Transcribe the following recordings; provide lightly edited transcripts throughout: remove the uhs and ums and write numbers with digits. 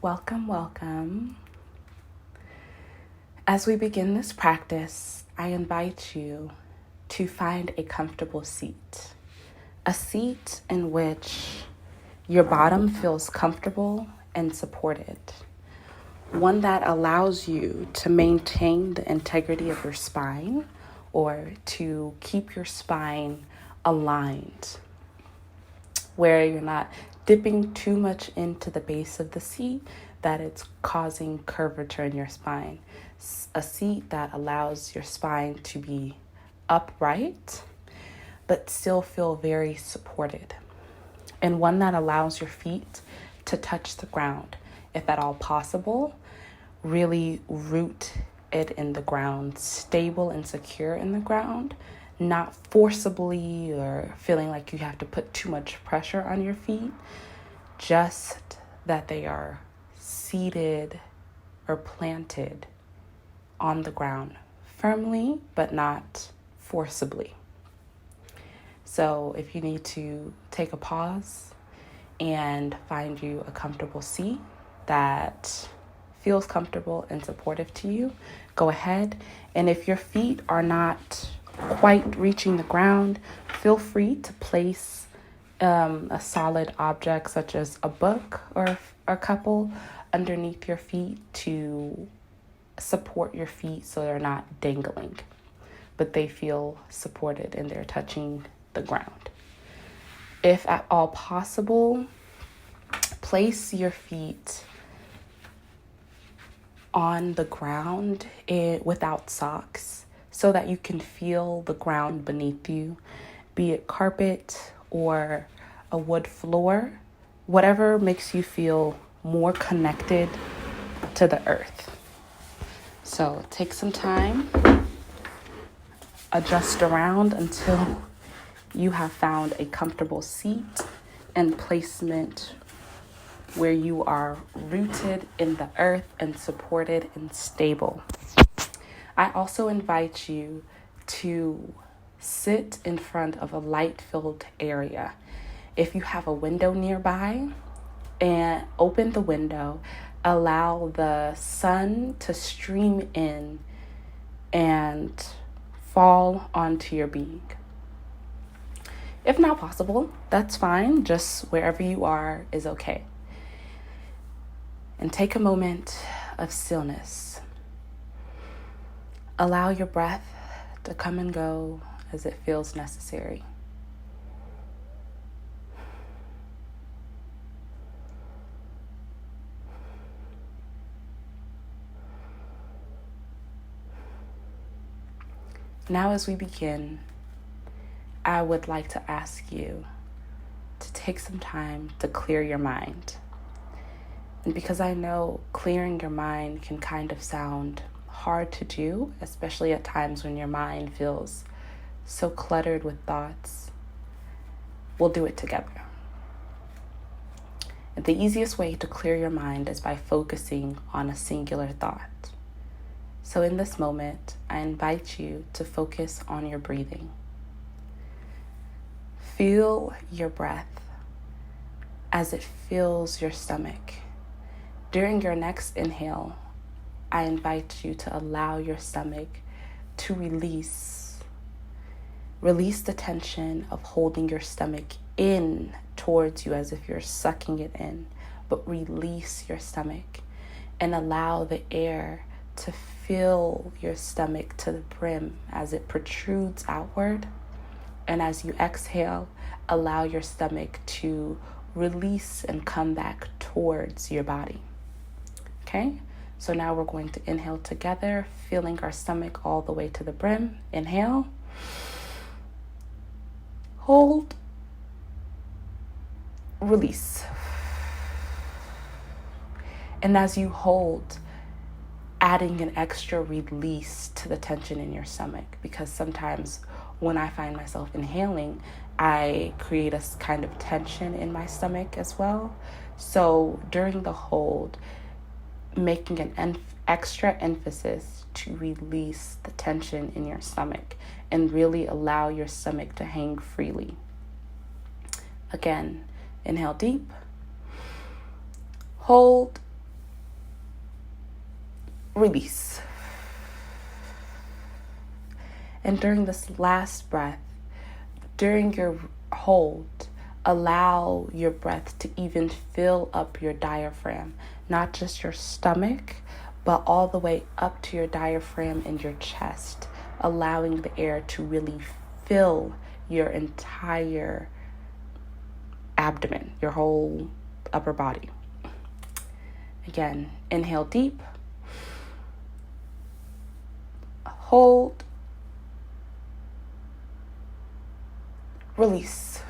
Welcome, welcome. As we begin this practice, I invite you to find a comfortable seat. A seat in which your bottom feels comfortable and supported. One that allows you to maintain the integrity of your spine or to keep your spine aligned, where you're not dipping too much into the base of the seat that it's causing curvature in your spine. A seat that allows your spine to be upright but still feel very supported, and one that allows your feet to touch the ground, if at all possible. Really root it in the ground, stable and secure in the ground, not forcibly or feeling like you have to put too much pressure on your feet, just that they are seated or planted on the ground firmly, but not forcibly. So if you need to take a pause and find you a comfortable seat that feels comfortable and supportive to you, go ahead. And if your feet are not quite reaching the ground, feel free to place a solid object such as a book or a couple underneath your feet to support your feet so they're not dangling, but they feel supported and they're touching the ground. If at all possible, place your feet on the ground without socks so that you can feel the ground beneath you, be it carpet or a wood floor, whatever makes you feel more connected to the earth. So take some time, adjust around until you have found a comfortable seat and placement where you are rooted in the earth and supported and stable. I also invite you to sit in front of a light-filled area. If you have a window nearby, and open the window, allow the sun to stream in and fall onto your being. If not possible, that's fine. Just wherever you are is okay. And take a moment of stillness. Allow your breath to come and go as it feels necessary. Now, as we begin, I would like to ask you to take some time to clear your mind. And because I know clearing your mind can kind of sound hard to do, especially at times when your mind feels so cluttered with thoughts, we'll do it together. And the easiest way to clear your mind is by focusing on a singular thought. So in this moment, I invite you to focus on your breathing. Feel your breath as it fills your stomach. During your next inhale, I invite you to allow your stomach to release the tension of holding your stomach in towards you as if you're sucking it in, but release your stomach and allow the air to fill your stomach to the brim as it protrudes outward. And as you exhale, allow your stomach to release and come back towards your body. Okay? So now we're going to inhale together, filling our stomach all the way to the brim. Inhale. Hold. Release. And as you hold, adding an extra release to the tension in your stomach, because sometimes when I find myself inhaling, I create a kind of tension in my stomach as well. So during the hold, making an extra emphasis to release the tension in your stomach and really allow your stomach to hang freely. Again, inhale deep, hold, release. And during this last breath, during your hold, allow your breath to even fill up your diaphragm, not just your stomach, but all the way up to your diaphragm and your chest, allowing the air to really fill your entire abdomen, your whole upper body. Again, inhale deep, hold, release.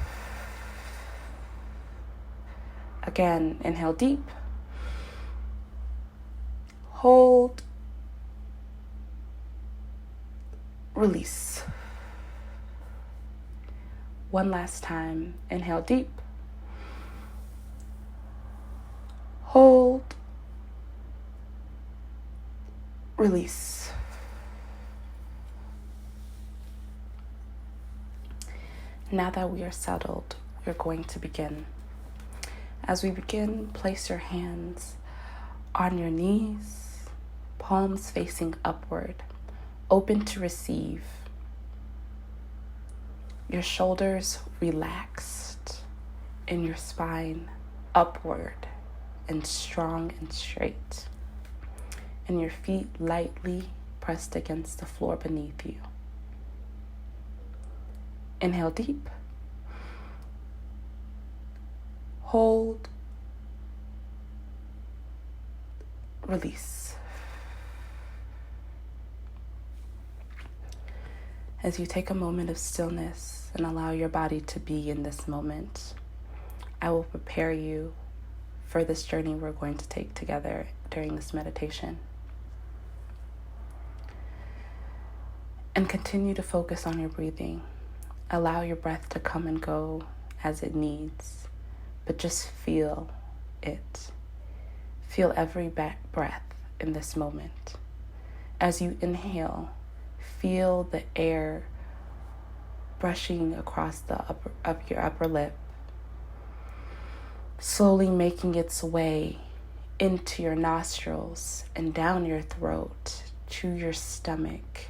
Again, inhale deep, hold, release. One last time, inhale deep, hold, release. Now that we are settled, we're going to begin. As we begin, place your hands on your knees, palms facing upward, open to receive. Your shoulders relaxed and your spine upward and strong and straight. And your feet lightly pressed against the floor beneath you. Inhale deep. Hold. Release. As you take a moment of stillness and allow your body to be in this moment, I will prepare you for this journey we're going to take together during this meditation. And continue to focus on your breathing. Allow your breath to come and go as it needs, but just feel it. Feel every breath in this moment. As you inhale, feel the air brushing across your upper lip, slowly making its way into your nostrils and down your throat, to your stomach,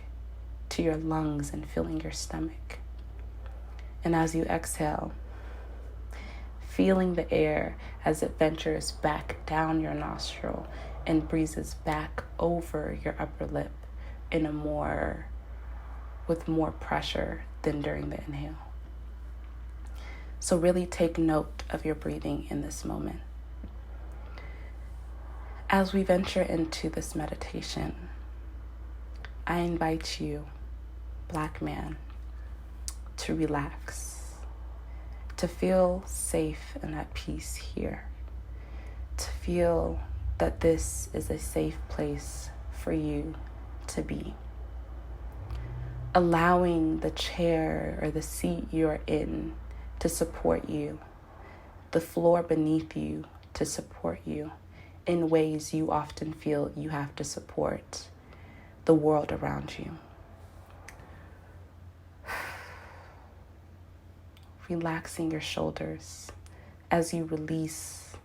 to your lungs, and filling your stomach. And as you exhale, feeling the air as it ventures back down your nostril and breezes back over your upper lip with more pressure than during the inhale. So really take note of your breathing in this moment. As we venture into this meditation, I invite you, Black man, to relax, to feel safe and at peace here, to feel that this is a safe place for you to be. Allowing the chair or the seat you're in to support you, the floor beneath you to support you in ways you often feel you have to support the world around you. Relaxing your shoulders as you release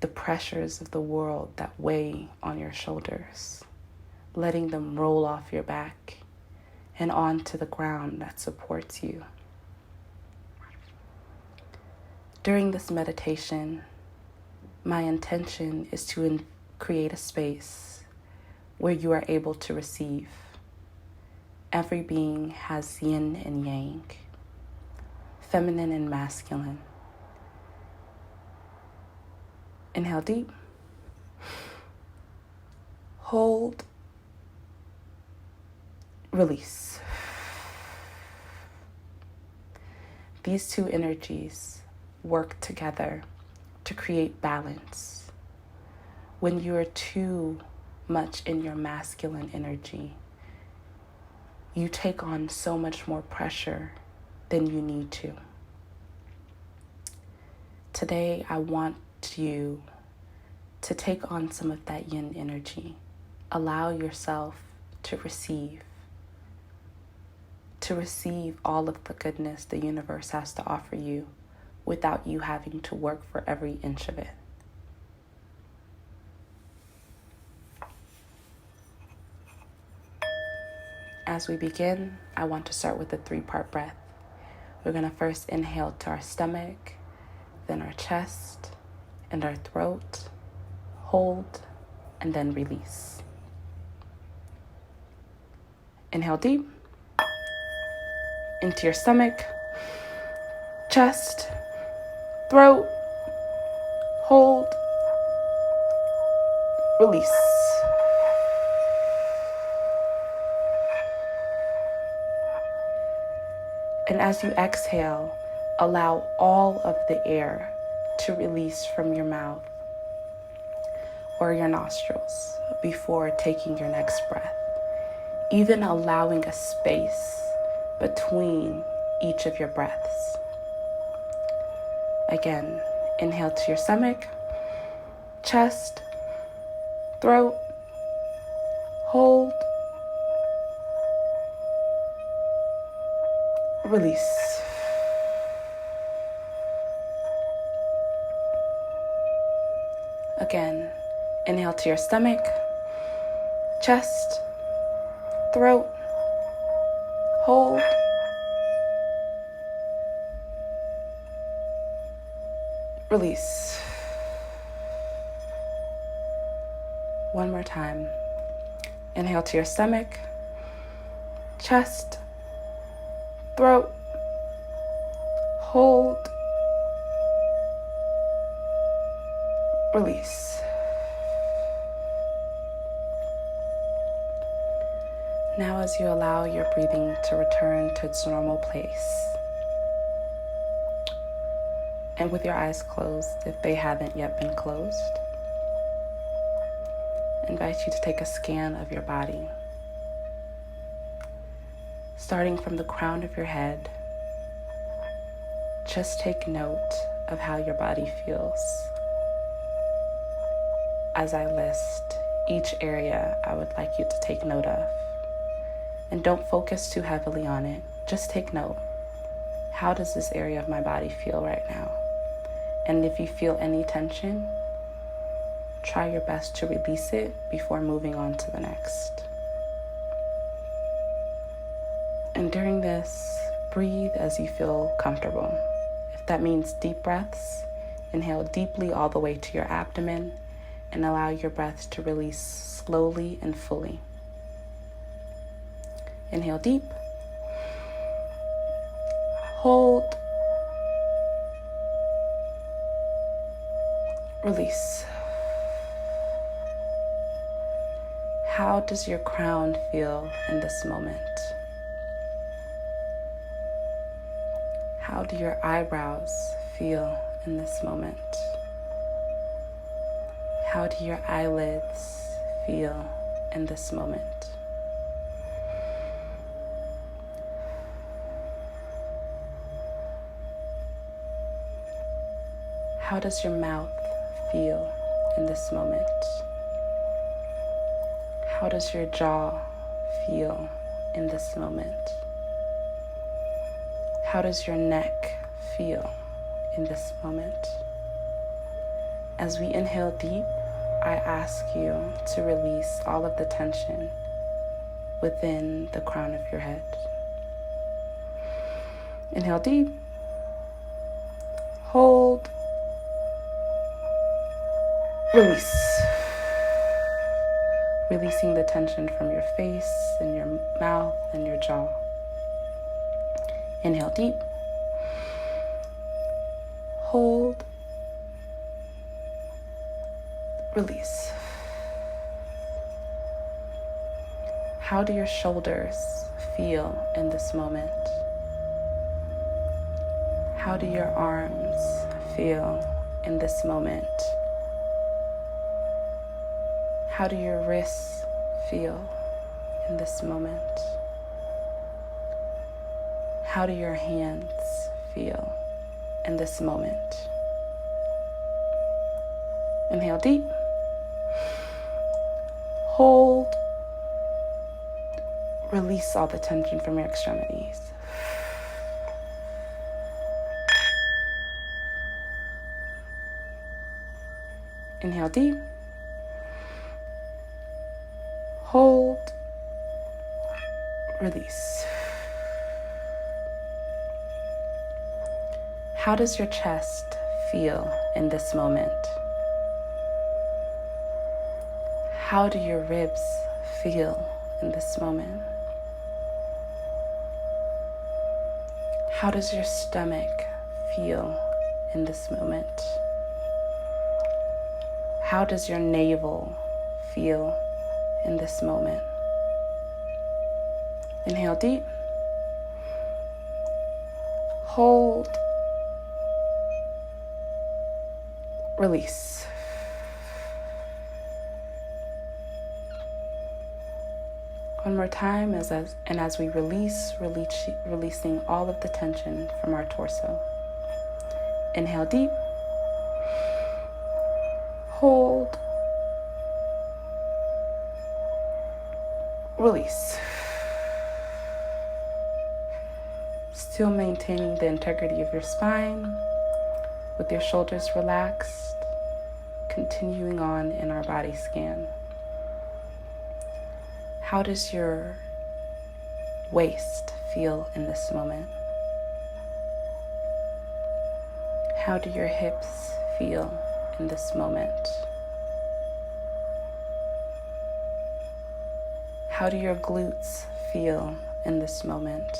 the pressures of the world that weigh on your shoulders, letting them roll off your back and onto the ground that supports you. During this meditation, my intention is to create a space where you are able to receive. Every being has yin and yang, feminine and masculine. Inhale deep. Hold. Release. These two energies work together to create balance. When you are too much in your masculine energy, you take on so much more pressure than you need to. Today, I want you to take on some of that yin energy. Allow yourself to receive all of the goodness the universe has to offer you without you having to work for every inch of it. As we begin, I want to start with a 3-part breath. We're going to first inhale to our stomach, then our chest, and our throat. Hold, and then release. Inhale deep into your stomach, chest, throat. Hold, release. And as you exhale, allow all of the air to release from your mouth or your nostrils before taking your next breath, even allowing a space between each of your breaths. Again, inhale to your stomach, chest, throat, hold, release. Again, inhale to your stomach, chest, throat, hold, release. One more time. Inhale to your stomach, chest, throat, hold, release. Now as you allow your breathing to return to its normal place, and with your eyes closed if they haven't yet been closed, I invite you to take a scan of your body. Starting from the crown of your head, just take note of how your body feels. As I list each area I would like you to take note of. And don't focus too heavily on it. Just take note. How does this area of my body feel right now? And if you feel any tension, try your best to release it before moving on to the next. And during this, breathe as you feel comfortable. If that means deep breaths, inhale deeply all the way to your abdomen and allow your breath to release slowly and fully. Inhale deep. Hold. Release. How does your crown feel in this moment? How do your eyebrows feel in this moment? How do your eyelids feel in this moment? How does your mouth feel in this moment? How does your jaw feel in this moment? How does your neck feel in this moment? As we inhale deep, I ask you to release all of the tension within the crown of your head. Inhale deep. Hold. Release. Releasing the tension from your face and your mouth and your jaw. Inhale deep. Hold. Release. How do your shoulders feel in this moment? How do your arms feel in this moment? How do your wrists feel in this moment? How do your hands feel in this moment? Inhale deep. Hold. Release all the tension from your extremities. Inhale deep. Hold. Release. How does your chest feel in this moment? How do your ribs feel in this moment? How does your stomach feel in this moment? How does your navel feel in this moment? Inhale deep. Hold. Release. One more time, as we releasing all of the tension from our torso. Inhale deep. Hold. Release. Still maintaining the integrity of your spine with your shoulders relaxed, continuing on in our body scan. How does your waist feel in this moment? How do your hips feel in this moment? How do your glutes feel in this moment?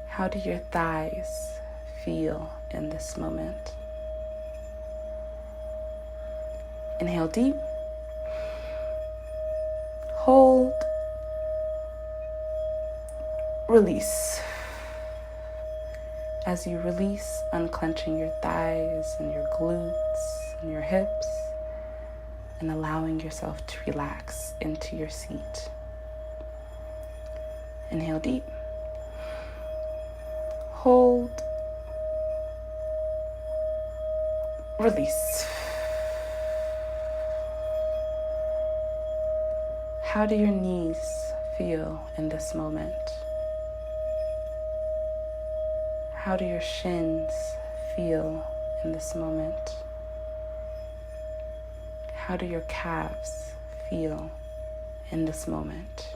How do your thighs feel in this moment? Inhale deep. Hold. Release. As you release, unclenching your thighs and your glutes and your hips and allowing yourself to relax into your seat. Inhale deep. Hold. Release. How do your knees feel in this moment? How do your shins feel in this moment? How do your calves feel in this moment?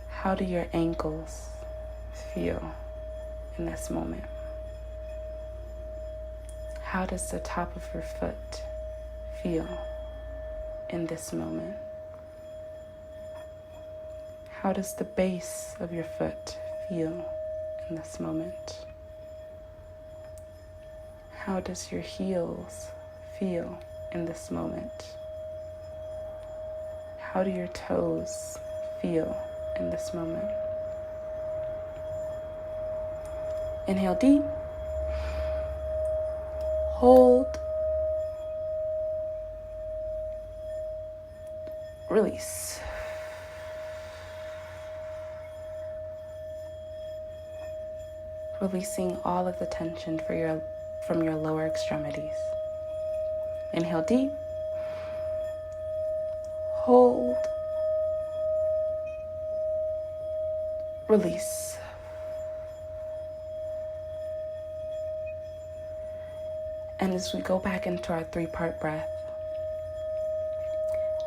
How do your ankles feel in this moment? How does the top of your foot feel in this moment? How does the base of your foot feel in this moment? How does your heels feel in this moment? How do your toes feel in this moment? Inhale deep. Hold. Release. Releasing all of the tension from your lower extremities. Inhale deep. Hold. Release. And as we go back into our 3-part breath,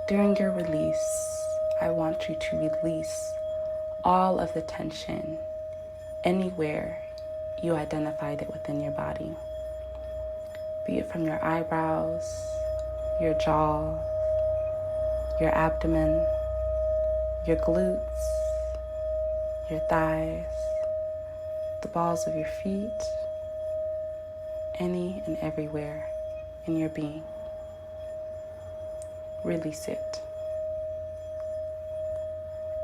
during your release, I want you to release all of the tension anywhere you identified it within your body. Be it from your eyebrows, your jaw, your abdomen, your glutes, your thighs, the balls of your feet, any and everywhere in your being. Release it.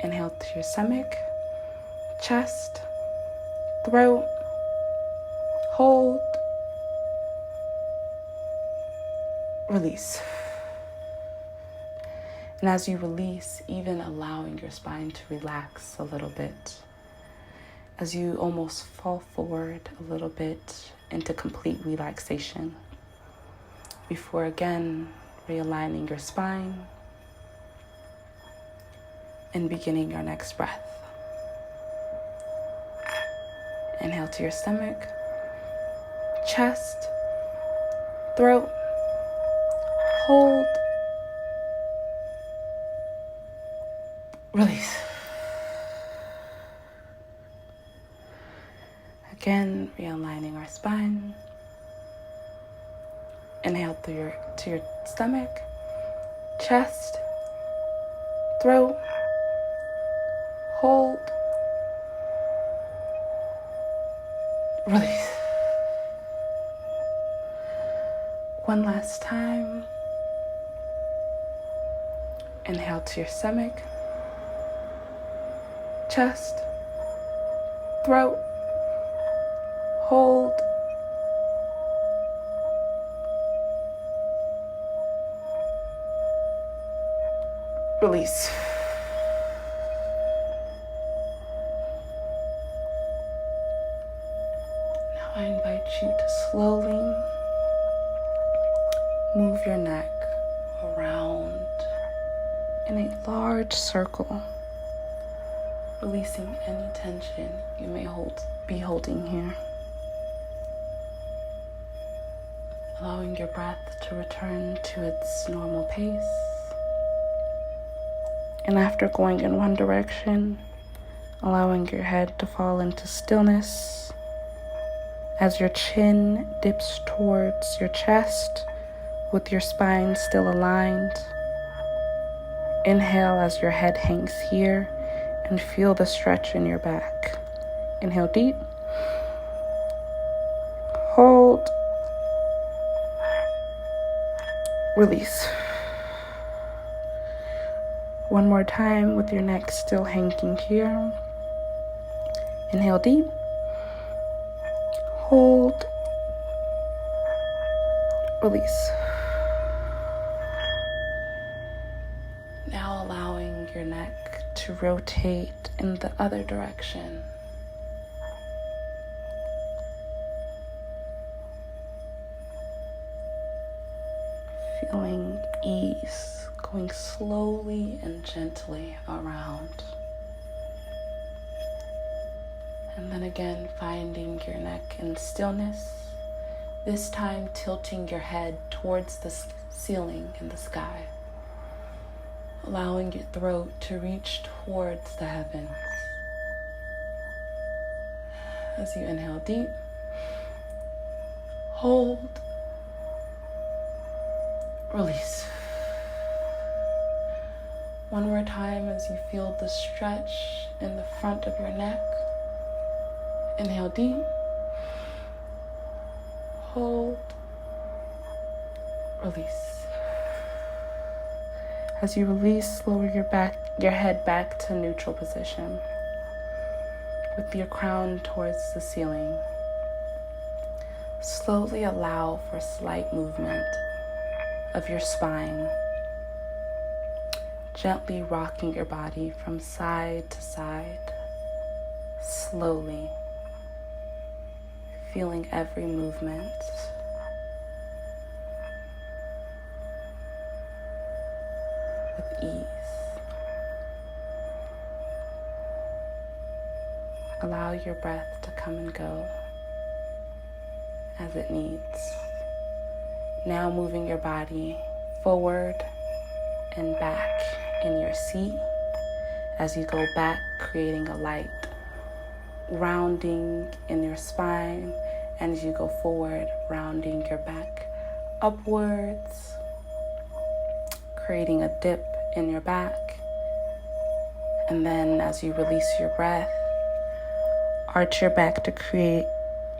Inhale to your stomach, chest, throat. Hold. Release. And as you release, even allowing your spine to relax a little bit, as you almost fall forward a little bit into complete relaxation, before again realigning your spine and beginning your next breath. Inhale to your stomach, chest, throat, hold, Release. Again, realigning our spine. Inhale to your stomach, chest, throat. Hold. Release. One last time. Inhale to your stomach, chest, throat. Hold. Release. Now I invite you to slowly move your neck around in a large circle, releasing any tension you may be holding here. Allowing your breath to return to its normal pace. And after going in one direction, allowing your head to fall into stillness as your chin dips towards your chest with your spine still aligned. Inhale as your head hangs here and feel the stretch in your back. Inhale deep. Hold. Release. One more time with your neck still hanging here. Inhale deep. Hold. Release. Now allowing your neck to rotate in the other direction. Feeling ease, going slowly and gently around. And then again, finding your neck in stillness, this time tilting your head towards the ceiling in the sky, allowing your throat to reach towards the heavens. As you inhale deep, hold, release. One more time as you feel the stretch in the front of your neck. Inhale deep, hold, release. As you release, lower your head back to neutral position with your crown towards the ceiling. Slowly allow for slight movement of your spine, gently rocking your body from side to side, slowly, feeling every movement. With ease. Allow your breath to come and go as it needs. Now moving your body forward and back in your seat as you go back, creating a light rounding in your spine, and as you go forward, rounding your back upwards, creating a dip in your back. And then as you release your breath, arch your back to create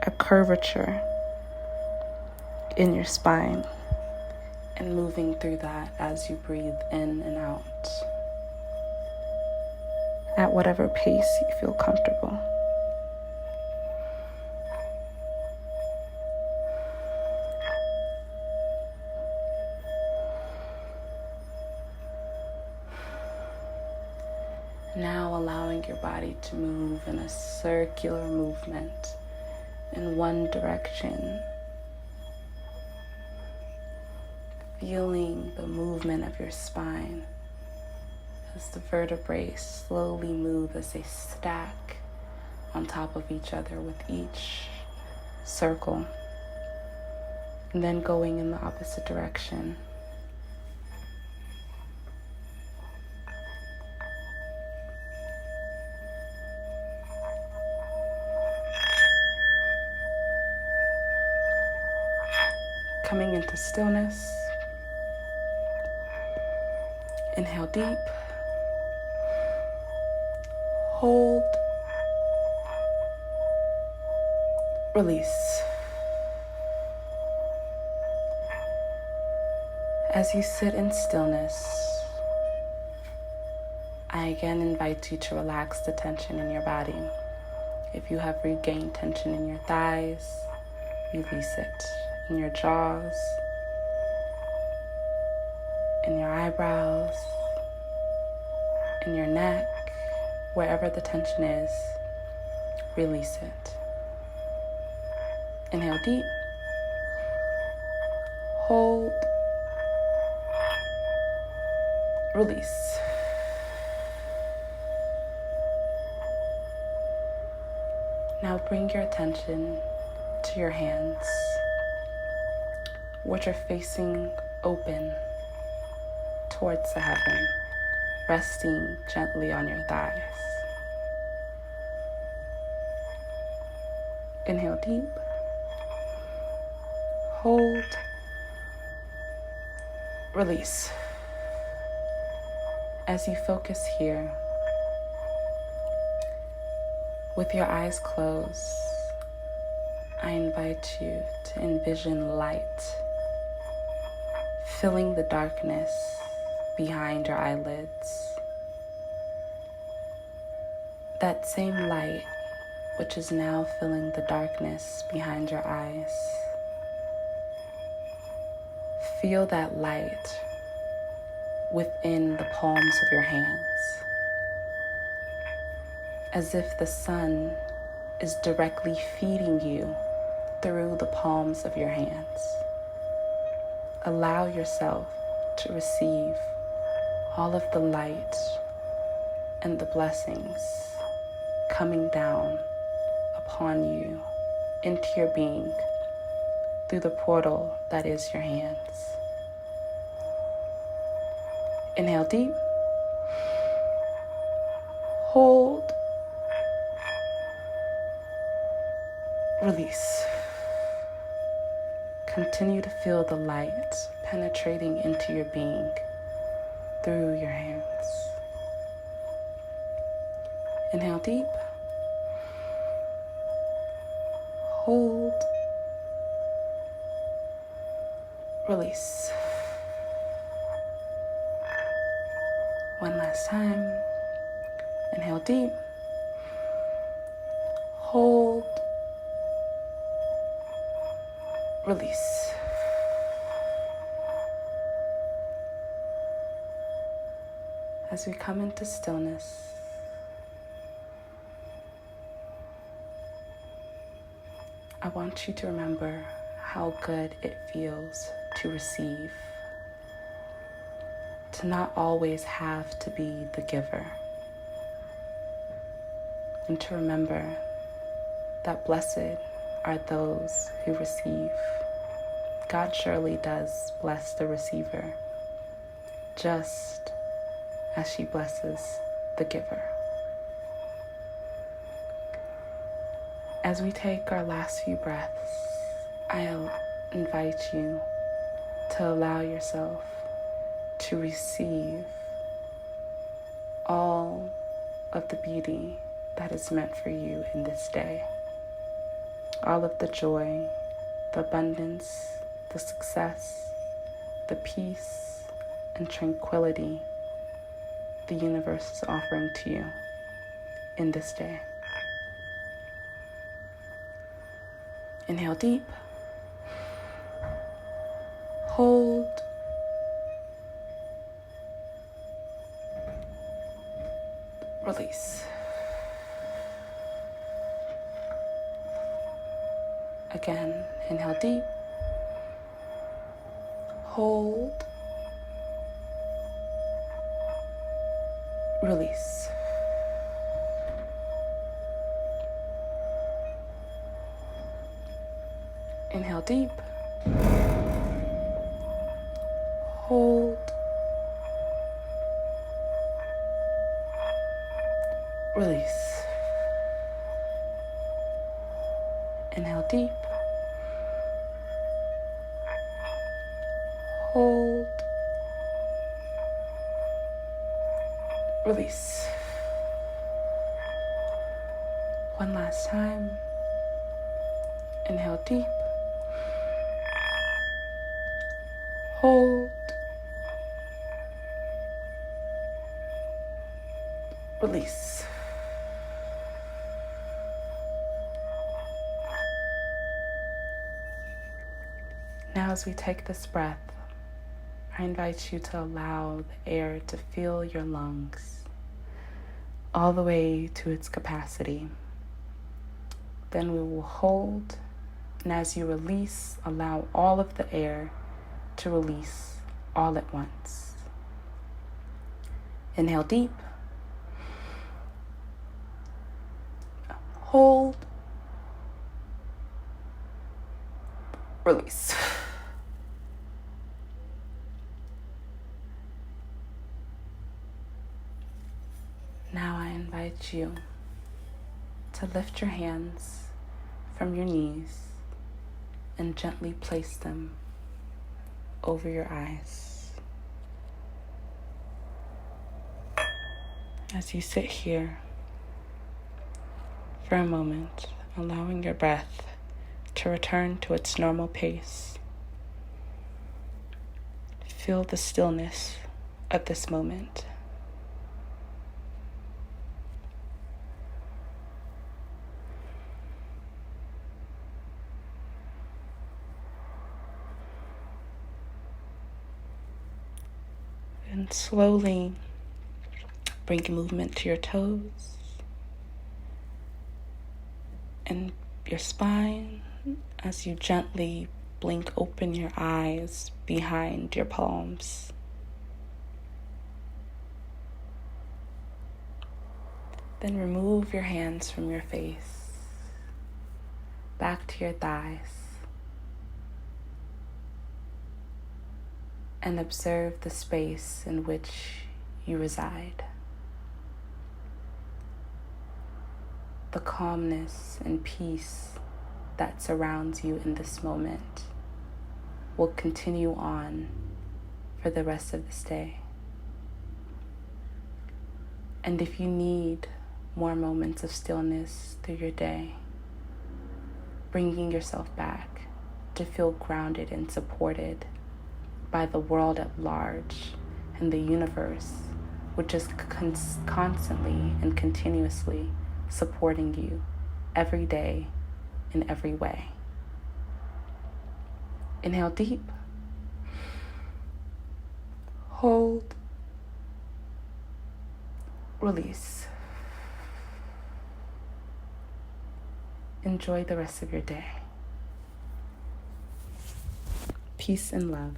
a curvature in your spine, and moving through that as you breathe in and out at whatever pace you feel comfortable. Now allowing your body to move in a circular movement in one direction. Feeling the movement of your spine as the vertebrae slowly move as they stack on top of each other with each circle. And then going in the opposite direction. Coming into stillness. Inhale deep. Hold. Release. As you sit in stillness, I again invite you to relax the tension in your body. If you have regained tension in your thighs, release it. In your jaws, in your eyebrows, in your neck, wherever the tension is, release it. Inhale deep. Hold. Release. Now bring your attention to your hands, which are facing open towards the heaven, resting gently on your thighs. Inhale deep. Hold. Release. As you focus here, with your eyes closed, I invite you to envision light filling the darkness behind your eyelids. That same light which is now filling the darkness behind your eyes. Feel that light within the palms of your hands, as if the sun is directly feeding you through the palms of your hands. Allow yourself to receive all of the light and the blessings coming down upon you into your being through the portal that is your hands. Inhale deep. Hold. Release. Continue to feel the light penetrating into your being through your hands. Inhale deep. Hold. Release. One last time. Inhale deep. Hold. Release. As we come into stillness, I want you to remember how good it feels to receive, to not always have to be the giver, and to remember that blessed are those who receive. God surely does bless the receiver, just as she blesses the giver. As we take our last few breaths, I'll invite you to allow yourself to receive all of the beauty that is meant for you in this day. All of the joy, the abundance, the success, the peace and tranquility the universe is offering to you in this day. Inhale deep. Hold. Release. Again, inhale deep. Hold. Release. Inhale deep. Hold. Release. Inhale deep. Hold. Release. One last time. Inhale deep. Hold. Release. Now as we take this breath, I invite you to allow the air to fill your lungs all the way to its capacity. Then we will hold, and as you release, allow all of the air to release all at once. Inhale deep. Hold. Release. Now I invite you to lift your hands from your knees and gently place them over your eyes. As you sit here for a moment, allowing your breath to return to its normal pace, feel the stillness of this moment. And slowly bring movement to your toes and your spine as you gently blink open your eyes behind your palms. Then remove your hands from your face, back to your thighs, and observe the space in which you reside. The calmness and peace that surrounds you in this moment will continue on for the rest of this day. And if you need more moments of stillness through your day, bringing yourself back to feel grounded and supported by the world at large and the universe, which is constantly and continuously supporting you every day in every way. Inhale deep. Hold. Release. Enjoy the rest of your day. Peace and love.